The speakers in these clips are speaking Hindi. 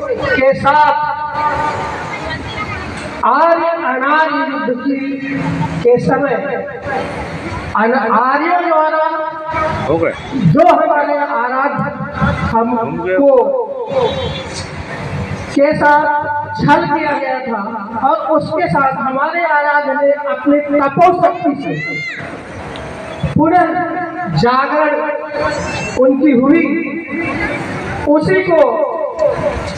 के साथ आर्य अनार्य युद्ध के समय आर्यों द्वारा जो हमारे आराध्य हमको के साथ छल किया गया था और उसके साथ हमारे आराध्य ने अपने तपोशक्ति से पुनः जागरण उनकी हुई, उसी को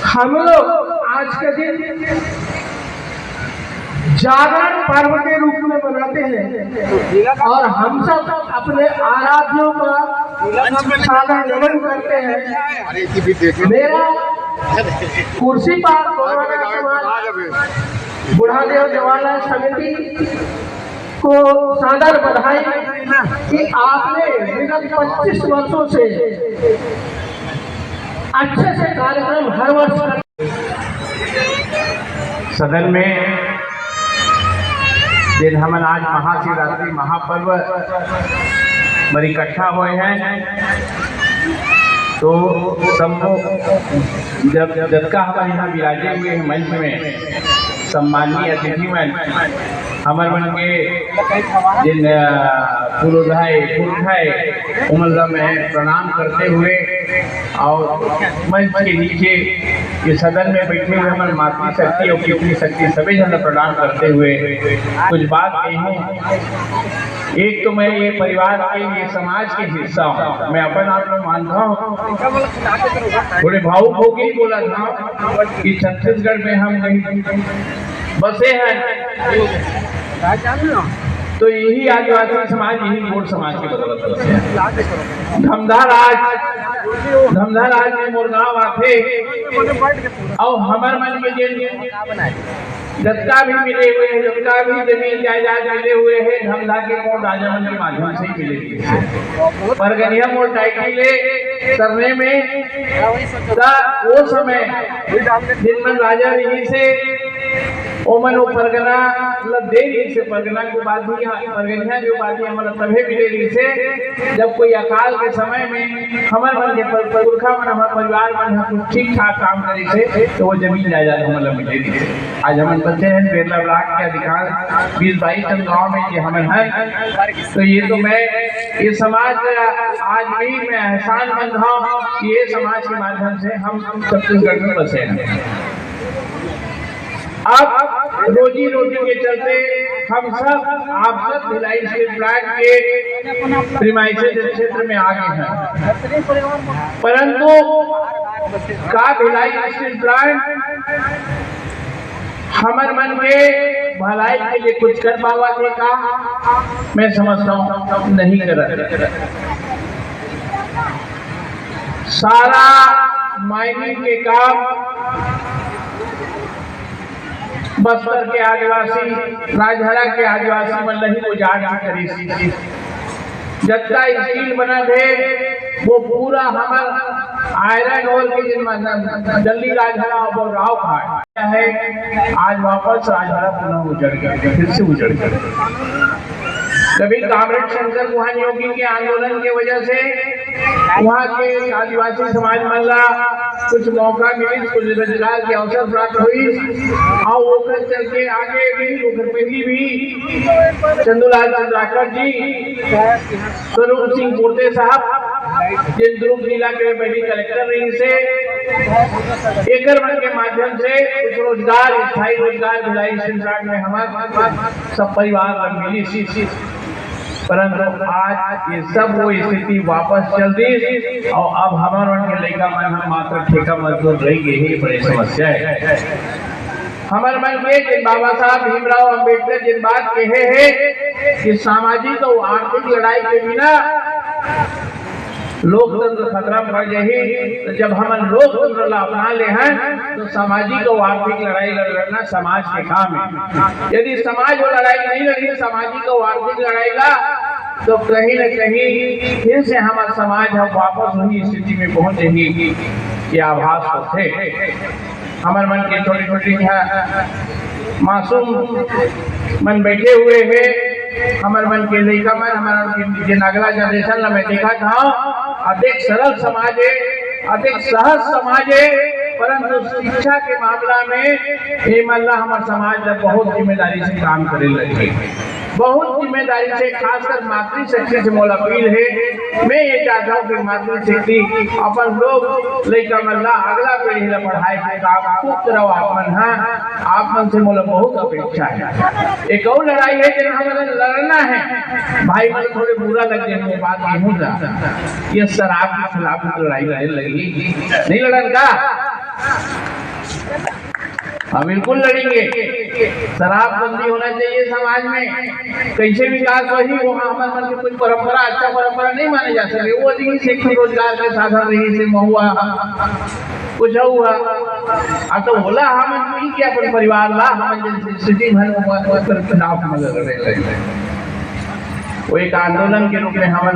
हम लोग आज के दिन जागरण पर्व के रूप में मनाते हैं और हम सब अपने आराध्यों का सादर नमन करते हैं। मेरा कुर्सी पर बुढ़ादेव जवाहरलाल समिति को सादर बधाई कि आपने विगत 25 वर्षों से अच्छे से कार्यक्रम हर वर्ष सदन में दिन हमन आज महाशिवरात्रि महापर्व पर इकट्ठा हुए हैं। तो सबको जब का हमारे यहाँ विराजे हुए हैं मंच में सम्माननीय अतिथि में हमारे मन के जिन पूर्वधाय उमल में प्रणाम करते हुए और मंच के नीचे ये सदन में बैठे हुए हमारे मातृ शक्ति और पितृ शक्ति सभी जन प्रणाम करते हुए कुछ बात कही। एक तो मैं ये परिवार के ये समाज के हिस्सा हूँ, मैं अपन आप में मानता हूँ। थोड़े भावुक होके ही बोला था कि छत्तीसगढ़ में हम नहीं बसे हैं तो यही आदिवासी समाज, यही गोड़ समाज के बदौलत बसे हैं। धमधा राज में मोर गाँव आते और हमारे मन में जत्ता भी मिले हुए हैं, जत्ता भी जमीन जायदाद मिले हुए हैं धमधा के मोर राजा मन के माध्यम से ही मिले। पर गनिया मोर टाइटल करने में वो समय जिनमें राजा रही से ओमन वो परगना मतलब दे रही से परगना के बाद भी परगनिया जो बात हमारा सभे मिले रही से जब कोई अकाल के समय में हमारे मन के पुरखा मन हमारे परिवार मन कुछ ठीक ठाक काम करे से तो वो जमीन जायदाद हमारा मिले रही से। आज हम बच्चे हैं 13 लाख के अधिकार 20-22 टन गाँव में ये हमें है। तो ये तो मैं ये समाज आज भी मैं एहसान मंद हूँ कि ये समाज के माध्यम से हम छत्तीसगढ़ में बसे हैं। अब रोजी रोटी के चलते हम सब आप सब भिलाई स्टील प्लांट के प्रीमाइसेस क्षेत्र में आ गए हैं, परंतु का भिलाई स्टील प्लांट हमारे मन में भलाई के लिए कुछ कर पावा थे का मैं समझता हूँ नहीं कर सारा माइनिंग के काम बस्तर के आदिवासी राजहरा के आदिवासी मन नहीं उजाड़ करी सी जत्ता स्टील बना थे वो पूरा हमार आयरन ओर के जिन दिल्ली राजहरा और राव घाट है आज वापस राजहरा पुनः उजड़ गया, फिर से उजड़ गया। कभी कामरेड शंकर गुहान योगी के आंदोलन के वजह से वहाँ के आदिवासी समाज मल्ला कुछ मौका मिली, कुछ रोजगार के अवसर प्राप्त हुई और वो चल के आगे भी पहली भी चंदूलाल चंद्राकर जी, स्वरूप सिंह पोटे साहब जिन दुर्ग जिला के पहली कलेक्टर रही से एक के माध्यम से कुछ रोजगार स्थायी रोजगार भिलाई संसार में हमारे सब परिवार मिली सी। परंतु आज ये सब वो स्थिति वापस चल दी और अब हमारे मन के लड़का मन हम मात्र ठेका मजदूर रह गए ही बड़ी समस्या है। हमारे मन में जिन बाबा साहब भीमराव अंबेडकर जिन बात कहे हैं कि सामाजिक और आर्थिक लड़ाई के बिना लोकतंत्र खतरा पड़ जाए, तो जब हम लोकतंत्र अपना ले हैं तो सामाजिक और आर्थिक लड़ाई लड़ना समाज के काम है। यदि समाज वो लड़ाई नहीं लड़ी सामाजिक और आर्थिक लड़ाई का तो कहीं न कहीं फिर से हमारा समाज हम वापस वही स्थिति में पहुंचेंगे कि आभास होते हमारे मन की छोटी छोटी मासूम मन बैठे हुए हैं। हमारे मन के लड़का मन हमारा अगला जनरेशन में देखा था अधिक सरल समाज है, अधिक सहज समाज है परंतु शिक्षा के मामला में ये मल्ला हमारे समाज में बहुत जिम्मेदारी से काम करे लगे, बहुत जिम्मेदारी से, खासकर मातृशक्ति से मोल अपील है। मैं ये चाहता हूँ कि मातृशक्ति अपन लोग लेकर मल्ला अगला पीढ़ी में पढ़ाए के काम खूब रहो आपन। हाँ, आपन से मोल बहुत अपेक्षा है। एक और लड़ाई है जिन्हें हमें लड़ना है। भाई मुझे थोड़े बुरा लग जाए बात नहीं होता, ये शराब के खिलाफ लड़ाई लड़ने लगी, नहीं लड़न का? हम बिल्कुल लड़ेंगे। शराब बंदी होना चाहिए समाज में। कैसे विकास वही वहाँ हमारे मन की कोई परंपरा अच्छा परंपरा नहीं माने जा सकते। वो जी से रोजगार के साधन रही से महुआ कुछ हुआ तो बोला हम नहीं कि अपन परिवार ला हम सिटी भर खिलाफ लड़े। वो एक आंदोलन के रूप में हम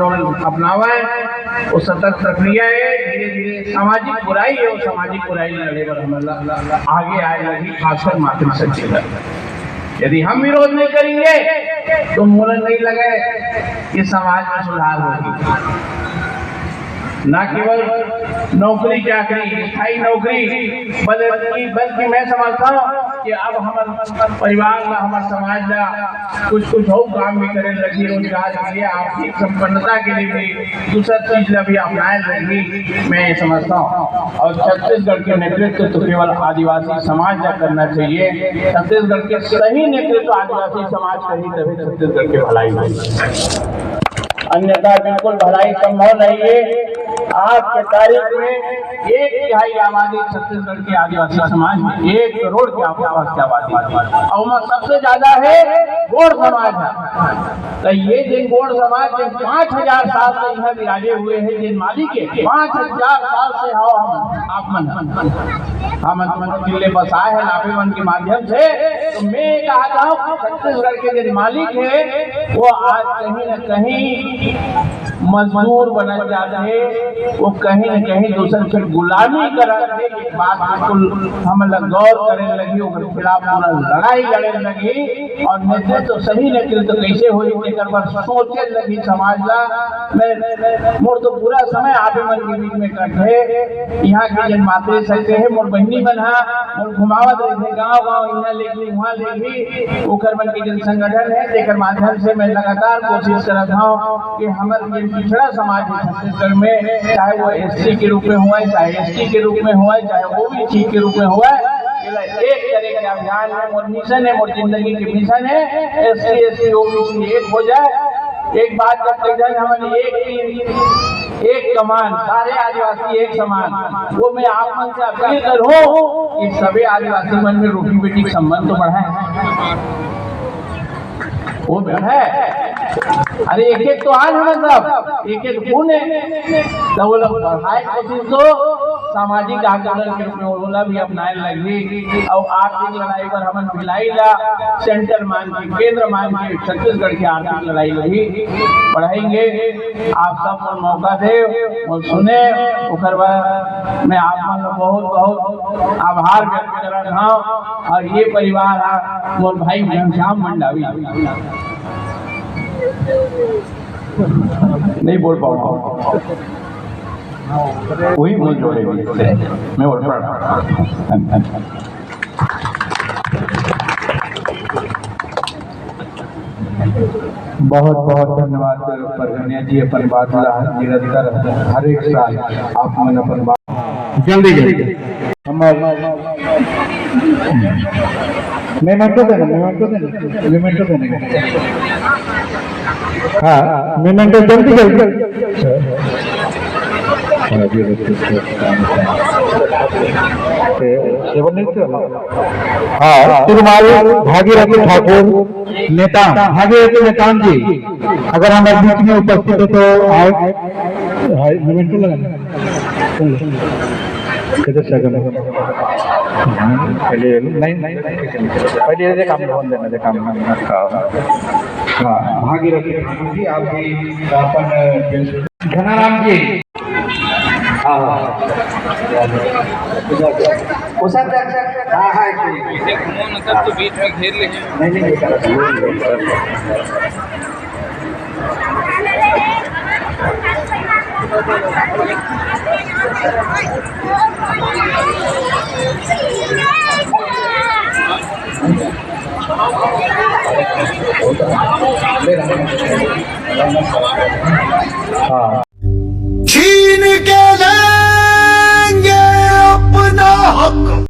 अपनावा है। वो सतत प्रक्रिया है, धीरे धीरे सामाजिक बुराई है, वो सामाजिक बुराई लड़े पर हम आगे आए लगी, खासकर मातृशक्ति। यदि हम विरोध नहीं करेंगे तो मुझे नहीं लगे कि समाज में सुधार होगी। न केवल नौकरी चाकरी स्थायी नौकरी बल्कि मैं समझता हूँ कि अब हमारे परिवार का हमारे समाज का कुछ हो काम भी करे लगी, रोजगार के लिए, आर्थिक संपन्नता के लिए भी दूसरा चीज भी अपनाए लगी, मैं ये समझता हूँ। और छत्तीसगढ़ के नेतृत्व तो केवल आदिवासी समाज का करना चाहिए। छत्तीसगढ़ के सही नेतृत्व आदिवासी समाज का ही तभी छत्तीसगढ़ की भलाई होगी, अन्यथा बिल्कुल भलाई संभव नहीं है। आज के तारीख में 1/3 आबादी छत्तीसगढ़ के आदिवासी समाज में 1 करोड़ के आसपास की आबादी और सबसे ज्यादा है गोड़ समाज है। तो ये जिन गोड़ समाज जिन 5000 साल से यहाँ विराजे हुए हैं, जिन मालिक के 5000 साल से हो हम जिले बसाए हैं नापेवन के माध्यम से। तो मैं कहता हूँ छत्तीसगढ़ के जिन मालिक है वो आज कहीं न कहीं मजदूर बनना चाहते हैं, वो कहीं न कहीं दूसरे से गुलामी करा रहे। एक बात बिल्कुल हम लोग गौर करे लगी, उनके खिलाफ पूरा लड़ाई लड़े लगी और नेतृत्व सही नेतृत्व कैसे हुई सोचे लगी समाज ला। मैं मोर तो पूरा समय आप मन के बीच में कटे यहाँ के जन मातृ सही है मोर बहनी बना मोर घुमावत रहे गाँव यहाँ लेगी वहाँ लेगी ओकर मन के जन संगठन है, जेकर माध्यम से मैं लगातार कोशिश कर रहा हूँ कि हमारे पिछड़ा समाज है छत्तीसगढ़ में, चाहे वो SC के रूप में हुआ है, चाहे ST के रूप में हुआ है, चाहे OBC के रूप में हुआ है, एक तरह के अभियान में मोर मिशन है, मोर जिंदगी के मिशन है SC ST OBC एक हो जाए। एक बात जब हमारे एक कमान, सारे आदिवासी एक समान, वो मैं आप मन से अपील करूं कि सभी आदिवासी मन में रोटी बेटी संबंध तो बढ़ाए, वो है। अरे एक तो आज है सब एक खून है, तो वो लोग बढ़ाए कोशिश तो सामाजिक आंदोलन के रूप में ओला भी अपनाए लगी और आर्थिक लड़ाई पर हम मिलाई ला सेंटर मान के केंद्र मान के छत्तीसगढ़ की आर्थिक लड़ाई लगी बढ़ाएंगे। आप सब पर मौका दे और सुने ओकर बाद मैं आप बहुत बहुत आभार व्यक्त कर रहा हूँ। और ये परिवार मोर भाई घनश्याम मंडावी नहीं बोल पाऊंगा वही मुझ जोड़े मैं बोल पा बहुत बहुत धन्यवाद परगनिया जी। अपन बात निरंतर हर एक साल आप मन अपन बात जल्दी जल्दी मेमेंटो देने हाँ मेमेंटो जल्दी हाँ तिरुमाल भागीरथी ठाकुर नेता भागीरथी नेतान जी अगर हमारे बीच में उपस्थित हो तो आए मोमेंटो लगाना पहले नहीं पहले काम देना काम हाँ भागीरथी ठाकुर जी आप भी अपन घनाराम जी तो बीच में घेर ले नहीं हाँ छीन के लेंगे अपना हक